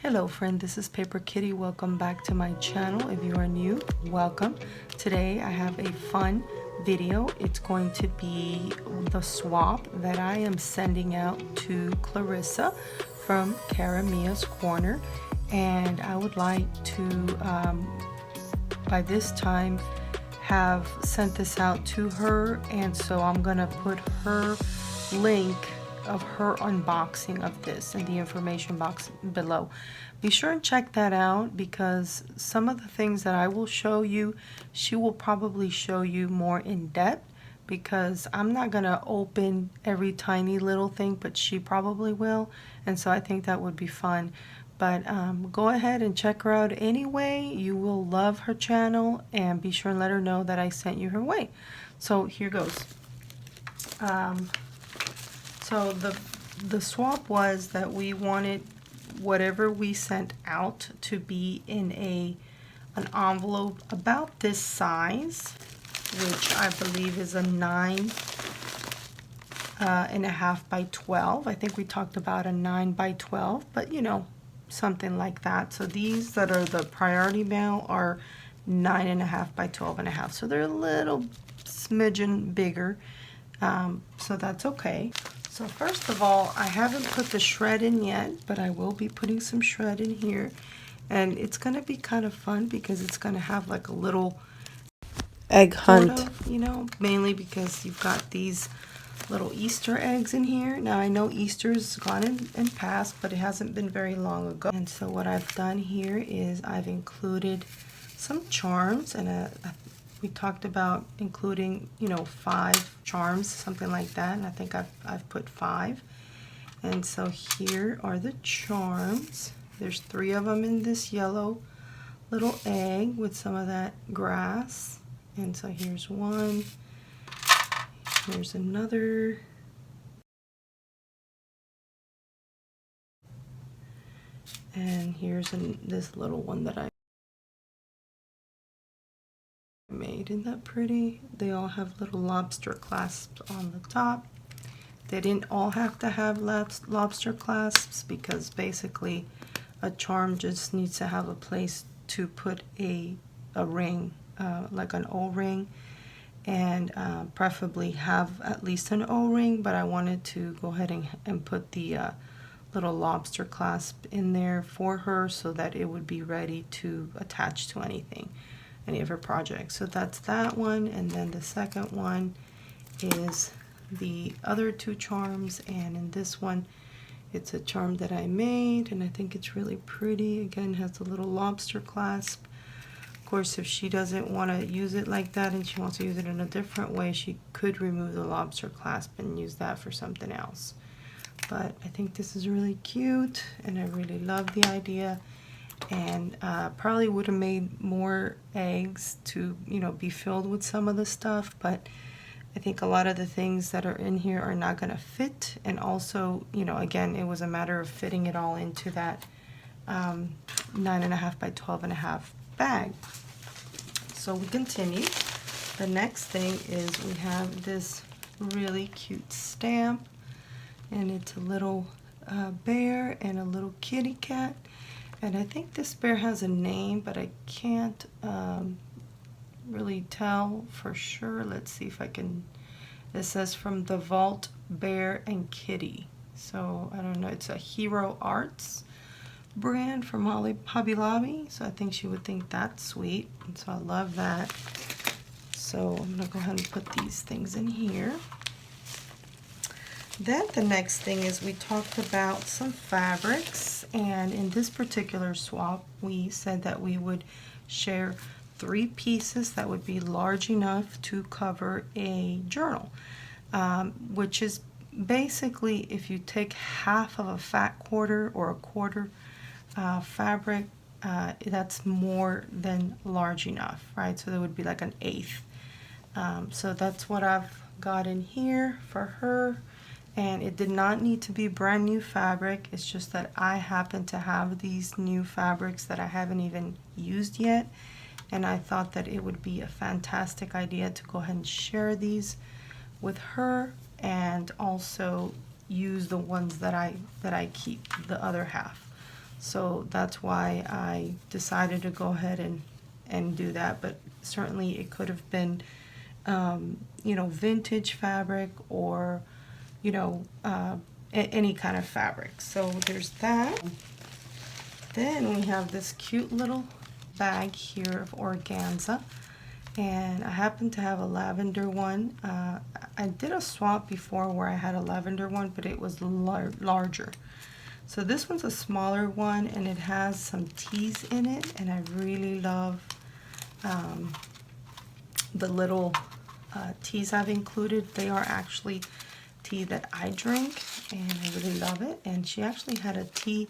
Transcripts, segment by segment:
Hello friend, this is Paper Kitty. Welcome back to my channel. If you are new, welcome. Today I have a fun video. It's going to be the swap that I am sending out to Clarissa from Cara Mia's Corner, and I would like to by this time have sent this out to her, and so I'm gonna put her link of her unboxing of this in the information box below. Be sure and check that out, because some of the things that I will show you, she will probably show you more in depth, because I'm not gonna open every tiny little thing, but she probably will, and so I think that would be fun. But go ahead and check her out anyway. You will love her channel, and be sure and let her know that I sent you her way. So here goes. So the swap was that we wanted whatever we sent out to be in an envelope about this size, which I believe is a 9.5 by 12. I think we talked about a 9 by 12, but you know, something like that. So these that are the priority mail are 9.5 by 12.5. So they're a little smidgen bigger. So that's okay. So first of all, I haven't put the shred in yet, but I will be putting some shred in here. And it's going to be kind of fun, because it's going to have like a little egg hunt, you know, mainly because you've got these little Easter eggs in here. Now I know Easter's gone and passed, but it hasn't been very long ago. And so what I've done here is I've included some charms, and we talked about including, you know, 5 charms, something like that, and I think I've put 5. And so here are the charms. There's 3 of them in this yellow little egg with some of that grass. And so here's one, here's another, and here's this little one that I made. Isn't that pretty? They all have little lobster clasps on the top. They didn't all have to have lobster clasps, because basically a charm just needs to have a place to put a ring, like an O-ring, and preferably have at least an O-ring, but I wanted to go ahead and put the little lobster clasp in there for her, so that it would be ready to attach to anything, any of her projects. So that's that one. And then the second one is the other 2 charms, and in this one it's a charm that I made, and I think it's really pretty. Again, has a little lobster clasp. Of course, if she doesn't want to use it like that and she wants to use it in a different way, she could remove the lobster clasp and use that for something else. But I think this is really cute, and I really love the idea. And probably would have made more eggs to, you know, be filled with some of the stuff, but I think a lot of the things that are in here are not going to fit. And also, you know, again, it was a matter of fitting it all into that 9.5 by 12.5 bag. So we continue. The next thing is we have this really cute stamp, and it's a little bear and a little kitty cat. And I think this bear has a name, but I can't really tell for sure. Let's see if I can. It says from the Vault Bear and Kitty. So I don't know. It's a Hero Arts brand from Hobby Lobby. So I think she would think that's sweet. And so I love that. So I'm going to go ahead and put these things in here. Then the next thing is we talked about some fabrics, and in this particular swap we said that we would share 3 pieces that would be large enough to cover a journal, which is basically, if you take half of a fat quarter or a quarter fabric, that's more than large enough, right? So that would be like an 1/8. So that's what I've got in here for her. And it did not need to be brand new fabric. It's just that I happen to have these new fabrics that I haven't even used yet. And I thought that it would be a fantastic idea to go ahead and share these with her, and also use the ones that I keep, the other half. So that's why I decided to go ahead and do that. But certainly it could have been, you know, vintage fabric or, you know, any kind of fabric. So there's that. Then we have this cute little bag here of organza. And I happen to have a lavender one. I did a swap before where I had a lavender one, but it was larger. So this one's a smaller one, and it has some teas in it, and I really love the little teas I've included. They are actually tea that I drink, and I really love it. And she actually had a tea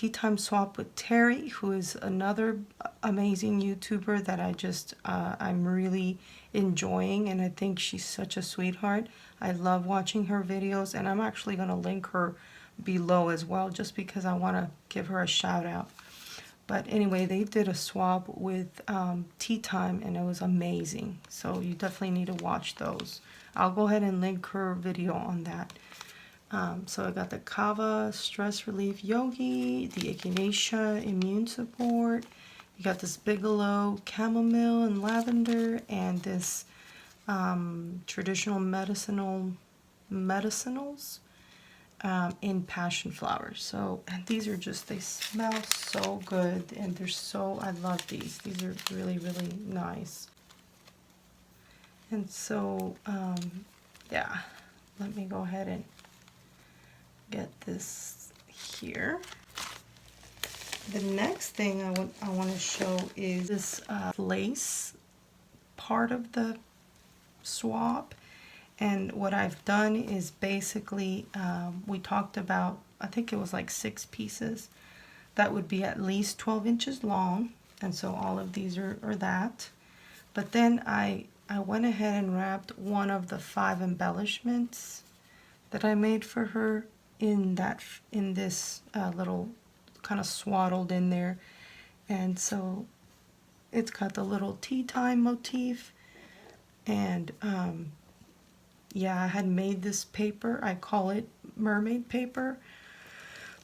time swap with Terry, who is another amazing YouTuber that I'm really enjoying, and I think she's such a sweetheart. I love watching her videos, and I'm actually going to link her below as well, just because I want to give her a shout out. But anyway, they did a swap with Tea Time, and it was amazing. So you definitely need to watch those. I'll go ahead and link her video on that. So I got the Kava Stress Relief Yogi, the Echinacea Immune Support. You got this Bigelow Chamomile and Lavender, and this traditional medicinals in Passion Flower. So, and these are just, they smell so good, and they're so, I love these. These are really, really nice. And so, yeah, let me go ahead and get this here. The next thing I want to show is this lace part of the swap. And what I've done is basically, we talked about, I think it was like 6 pieces. That would be at least 12 inches long. And so all of these are that. But then I went ahead and wrapped one of the 5 embellishments that I made for her in this little kind of swaddled in there. And so it's got the little tea time motif. And yeah, I had made this paper. I call it mermaid paper.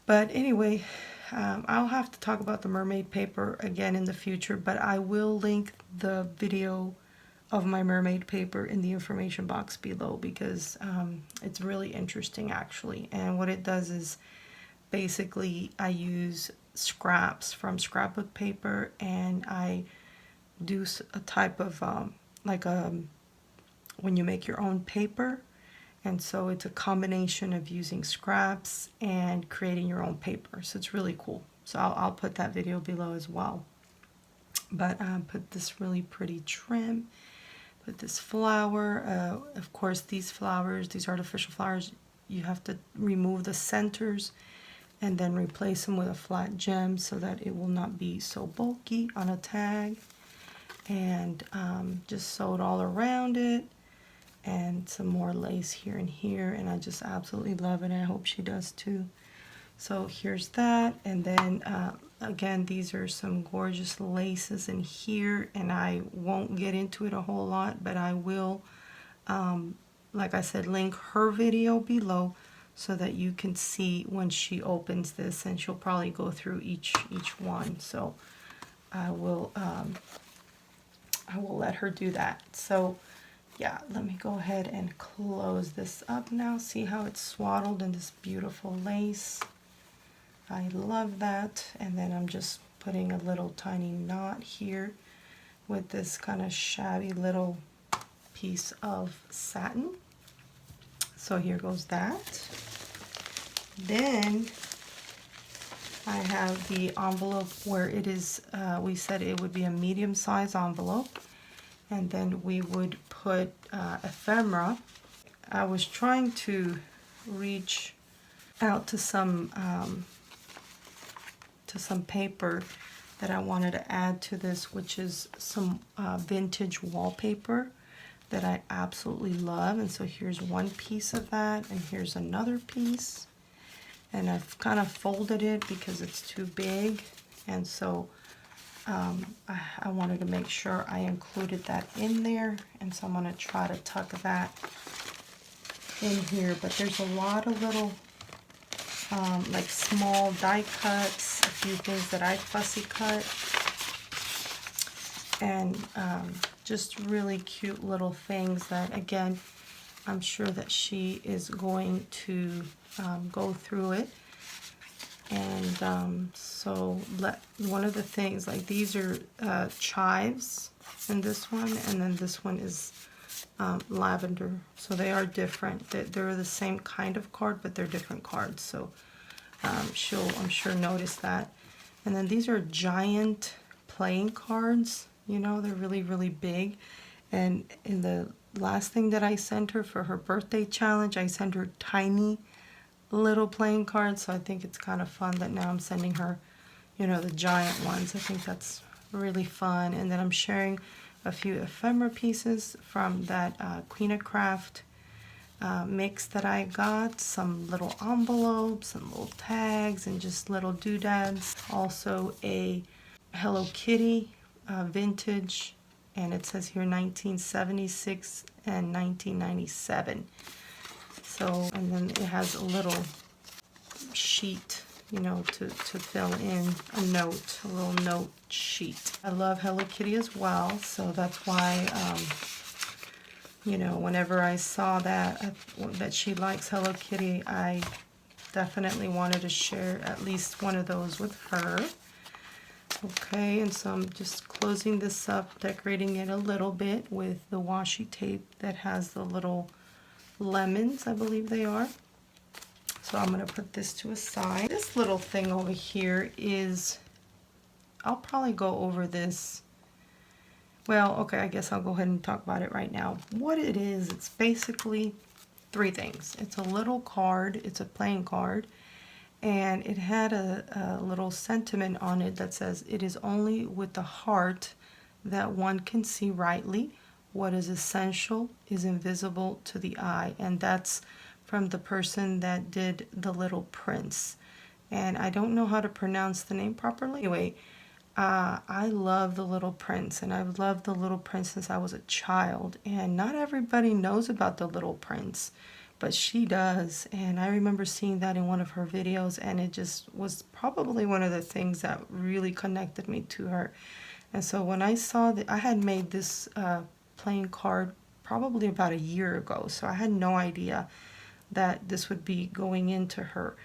But anyway, I'll have to talk about the mermaid paper again in the future, but I will link the video of my mermaid paper in the information box below, because it's really interesting actually. And what it does is basically I use scraps from scrapbook paper, and I do a type of when you make your own paper. And so it's a combination of using scraps and creating your own paper. So it's really cool. So I'll put that video below as well. But put this really pretty trim. Put this flower. Of course, these flowers, these artificial flowers, you have to remove the centers and then replace them with a flat gem so that it will not be so bulky on a tag. And just sew it all around it. And some more lace here and here, and I just absolutely love it. I hope she does too. So here's that, and then again, these are some gorgeous laces in here, and I won't get into it a whole lot, but I will, like I said, link her video below so that you can see when she opens this, and she'll probably go through each one. So I will let her do that. So yeah, let me go ahead and close this up now. See how it's swaddled in this beautiful lace. I love that. And then I'm just putting a little tiny knot here with this kind of shabby little piece of satin. So here goes that. Then I have the envelope where it is, we said it would be a medium size envelope. And then we would put ephemera. I was trying to reach out to some paper that I wanted to add to this, which is some vintage wallpaper that I absolutely love. And so here's one piece of that, and here's another piece. And I've kind of folded it because it's too big, and so I wanted to make sure I included that in there, and so I'm going to try to tuck that in here. But there's a lot of little like small die cuts, a few things that I fussy cut, and just really cute little things that, again, I'm sure that she is going to go through it. And so one of the things, like these are chives in this one, and then this one is lavender. So they are different. They're the same kind of card, but they're different cards. So she'll, I'm sure, notice that. And then these are giant playing cards. You know, they're really, really big. And in the last thing that I sent her for her birthday challenge, I sent her tiny little playing cards. So I think it's kind of fun that now I'm sending her, you know, the giant ones. I think that's really fun. And then I'm sharing a few ephemera pieces from that Queen of Craft mix that I got. Some little envelopes and little tags and just little doodads. Also a Hello Kitty vintage, and it says here 1976 and 1997. So, and then it has a little sheet, you know, to fill in a note, a little note sheet. I love Hello Kitty as well, so that's why, you know, whenever I saw that she likes Hello Kitty, I definitely wanted to share at least one of those with her. Okay, and so I'm just closing this up, decorating it a little bit with the washi tape that has the little lemons, I believe they are. So I'm going to put this to a side. This little thing over here is, I'll probably go over this. Well, okay, I guess I'll go ahead and talk about it right now. What it is, it's basically three things. It's a little card, it's a playing card, and it had a little sentiment on it that says, "It is only with the heart that one can see rightly. What is essential is invisible to the eye." And that's from the person that did The Little Prince. And I don't know how to pronounce the name properly. Anyway, I love The Little Prince, and I've loved The Little Prince since I was a child. And not everybody knows about The Little Prince, but she does. And I remember seeing that in one of her videos, and it just was probably one of the things that really connected me to her. And so when I saw that, I had made this playing card probably about a year ago, so I had no idea that this would be going into her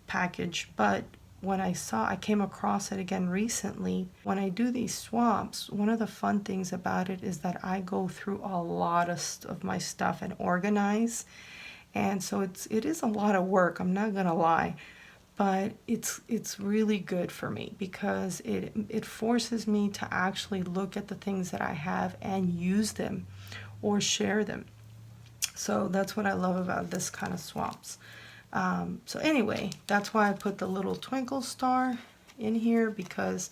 package. But when I came across it again recently. When I do these swaps, one of the fun things about it is that I go through a lot of my stuff and organize, and so it is a lot of work, I'm not gonna lie, but it's really good for me because it forces me to actually look at the things that I have and use them or share them. So that's what I love about this kind of swaps. So anyway, that's why I put the little twinkle star in here, because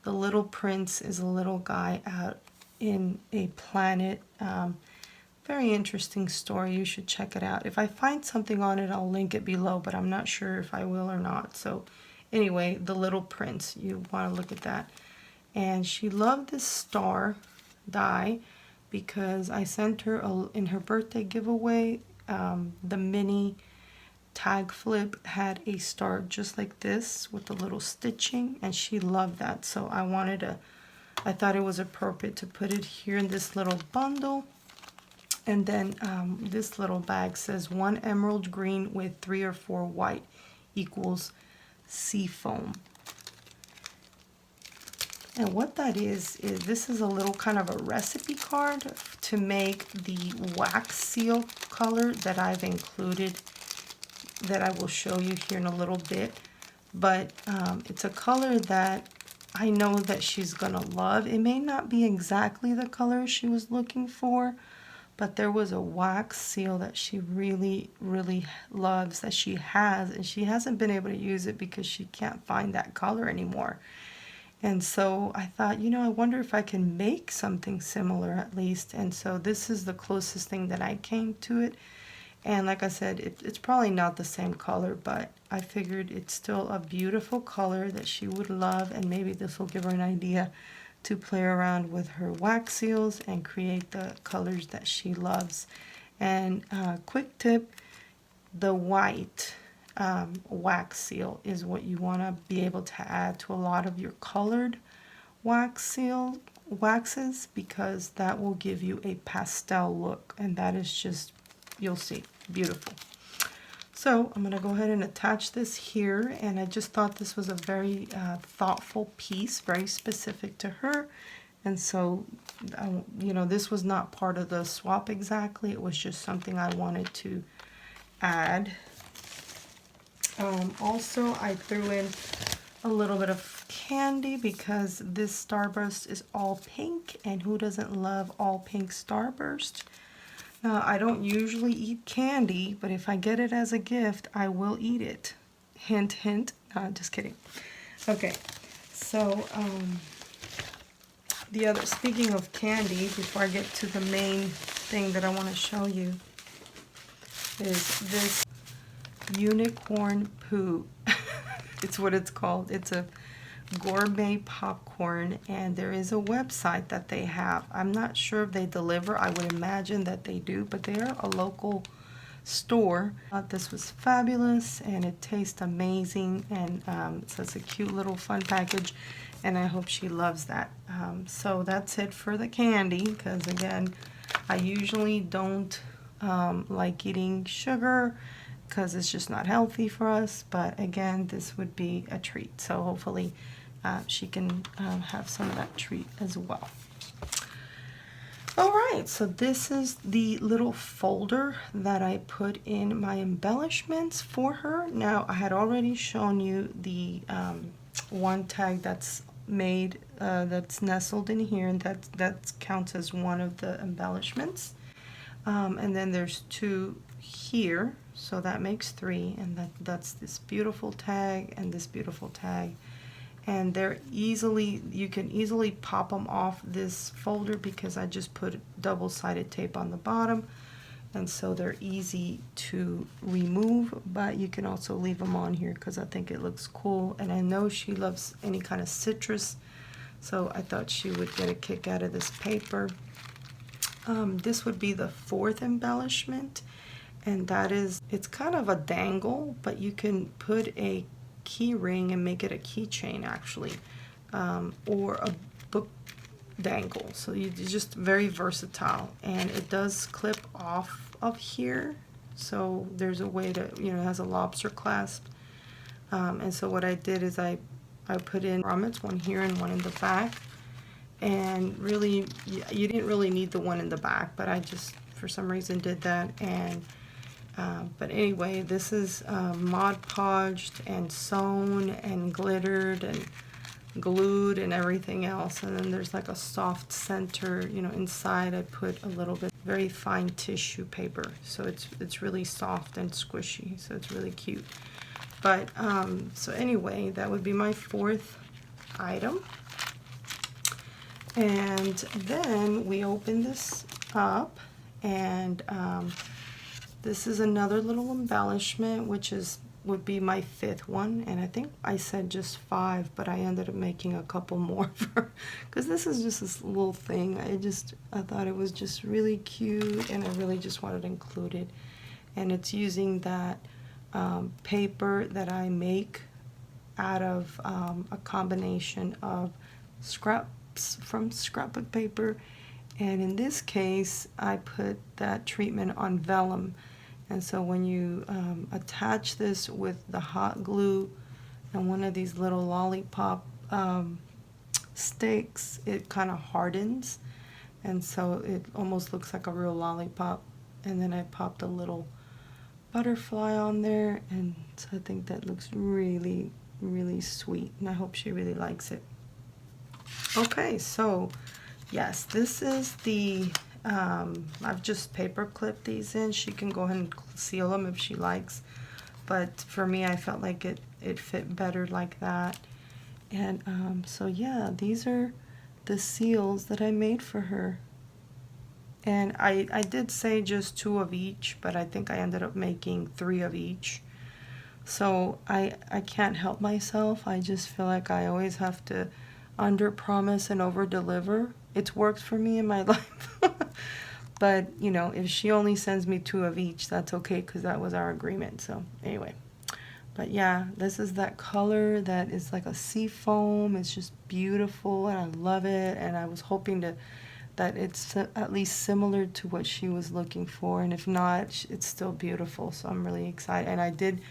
the Little Prince is a little guy out in a planet. Very interesting story. You should check it out. If I find something on it, I'll link it below, but I'm not sure if I will or not. So anyway, the Little Prince, you want to look at that. And she loved this star die because I sent her in her birthday giveaway, the mini tag flip had a star just like this with the little stitching, and she loved that. So I thought it was appropriate to put it here in this little bundle. And then this little bag says 1 emerald green with 3 or 4 white equals sea foam. And what that is this is a little kind of a recipe card to make the wax seal color that I've included, that I will show you here in a little bit. But it's a color that I know that she's gonna love. It may not be exactly the color she was looking for, but there was a wax seal that she really, really loves that she has, and she hasn't been able to use it because she can't find that color anymore. And so I thought, you know, I wonder if I can make something similar at least. And so this is the closest thing that I came to it. And like I said, it's probably not the same color, but I figured it's still a beautiful color that she would love, and maybe this will give her an idea to play around with her wax seals and create the colors that she loves. And quick tip, the white wax seal is what you want to be able to add to a lot of your colored waxes, because that will give you a pastel look, and that is just, you'll see, beautiful. So I'm going to go ahead and attach this here, and I just thought this was a very thoughtful piece, very specific to her. And so, you know, this was not part of the swap exactly. It was just something I wanted to add. Also, I threw in a little bit of candy because this starburst is all pink, and who doesn't love all pink starburst? Now, I don't usually eat candy, but if I get it as a gift, I will eat it. Hint, hint. Just kidding. Okay, so speaking of candy, before I get to the main thing that I want to show you, is this unicorn poo. It's what it's called. It's a gourmet popcorn, and there is a website that they have. I'm not sure if they deliver. I would imagine that they do, but they are a local store. I thought this was fabulous, and it tastes amazing, and so it's a cute little fun package, and I hope she loves that. So that's it for the candy, because again, I usually don't like eating sugar because it's just not healthy for us, but again, this would be a treat, so hopefully she can have some of that treat as well. All right, so this is the little folder that I put in my embellishments for her. Now, I had already shown you the one tag that's made, that's nestled in here, and that counts as one of the embellishments. And then there's two here, so that makes three, and that's this beautiful tag and this beautiful tag. And they're easily, you can easily pop them off this folder because I just put double-sided tape on the bottom, and so they're easy to remove, but you can also leave them on here because I think it looks cool, and I know she loves any kind of citrus, so I thought she would get a kick out of this paper. This would be the fourth embellishment, and that is, it's kind of a dangle, but you can put a key ring and make it a keychain actually, or a book dangle, so you're just very versatile, and it does clip off of here, so there's a way to, you know, it has a lobster clasp, and so what I did is I put in grommets, one here and one in the back, and really you didn't really need the one in the back, but I just for some reason did that. And but anyway, this is Mod Podged and sewn and glittered and glued and everything else. And then there's like a soft center, you know, inside I put a little bit very fine tissue paper. So it's really soft and squishy, so it's really cute. But so anyway, that would be my fourth item. And then we open this up, and this is another little embellishment, which would be my fifth one, and I think I said just 5, but I ended up making a couple more because this is just this little thing. I thought it was just really cute, and I really just wanted to include it. And it's using that paper that I make out of a combination of scraps from scrapbook paper, and in this case I put that treatment on vellum. And so when you attach this with the hot glue and one of these little lollipop sticks, it kind of hardens, and so it almost looks like a real lollipop. And then I popped a little butterfly on there, and so I think that looks really, really sweet, and I hope she really likes it. Okay, so yes, this is the I've just paper clipped these in. She can go ahead and seal them if she likes, but for me I felt like it fit better like that. And so yeah, these are the seals that I made for her, and I did say just 2 of each, but I think I ended up making 3 of each. So I can't help myself. I just feel like I always have to under promise and over deliver. It's worked for me in my life. But you know, if she only sends me 2 of each, that's okay, because that was our agreement. So anyway, But yeah, this is that color that is like a sea foam. It's just beautiful and I love it. And I was hoping that it's at least similar to what she was looking for. And if not, it's still beautiful. So I'm really excited. And I did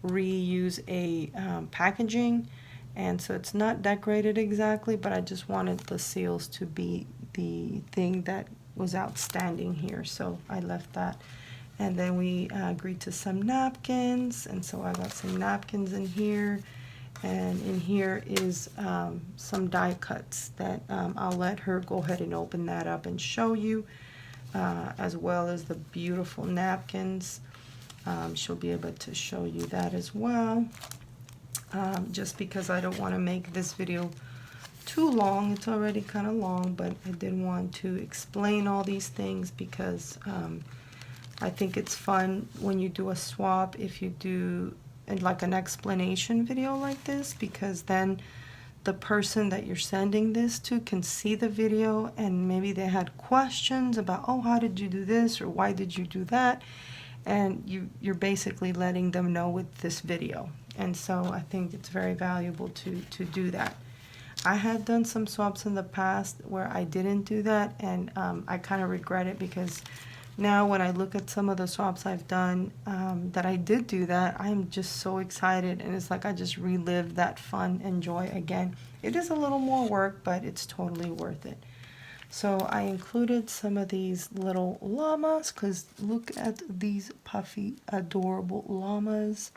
reuse a packaging. And so it's not decorated exactly, but I just wanted the seals to be the thing that was outstanding here. So I left that. And then we agreed to some napkins, and so I got some napkins in here, and in here is some die cuts that I'll let her go ahead and open that up and show you, as well as the beautiful napkins. She'll be able to show you that as well, just because I don't want to make this video too long. It's already kind of long, but I did want to explain all these things because I think it's fun when you do a swap if you do like an explanation video like this, because then the person that you're sending this to can see the video and maybe they had questions about, oh, how did you do this or why did you do that, and you're basically letting them know with this video. And so I think it's very valuable to do that. I had done some swaps in the past where I didn't do that, and I kind of regret it, because now when I look at some of the swaps I've done that I did do that, I'm just so excited, and it's like I just relived that fun and joy again. It is a little more work, but it's totally worth it. So I included some of these little llamas, because look at these puffy, adorable llamas.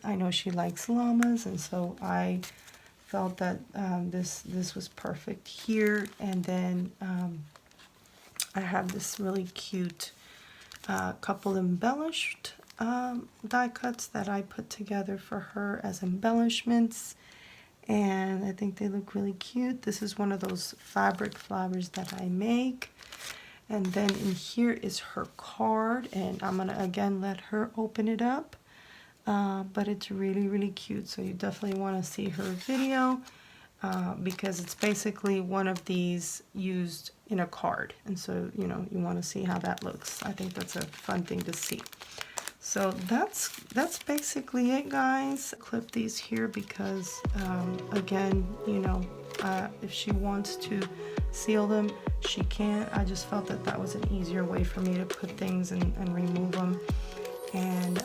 I know she likes llamas, and so I felt that this was perfect here. And then I have this really cute couple embellished die cuts that I put together for her as embellishments, and I think they look really cute. This is one of those fabric flowers that I make. And then in here is her card, and I'm gonna again let her open it up, but it's really, really cute. So you definitely want to see her video, because it's basically one of these used in a card, and so you want to see how that looks. I think that's a fun thing to see. So that's basically it, guys. Clip these here because again, if she wants to seal them, she can. I just felt that was an easier way for me to put things and remove them. And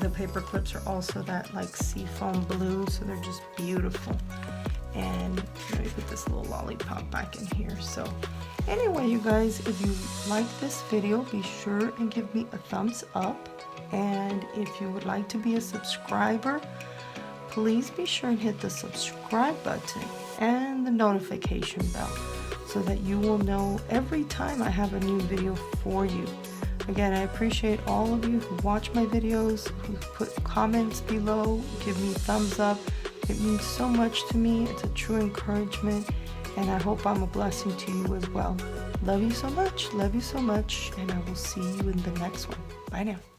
the paper clips are also that like seafoam blue, so they're just beautiful. And let me put this little lollipop back in here. So anyway, you guys, if you like this video, be sure and give me a thumbs up. And if you would like to be a subscriber, please be sure and hit the subscribe button and the notification bell so that you will know every time I have a new video for you. Again, I appreciate all of you who watch my videos, who put comments below, give me thumbs up. It means so much to me. It's a true encouragement, and I hope I'm a blessing to you as well. Love you so much, and I will see you in the next one. Bye now.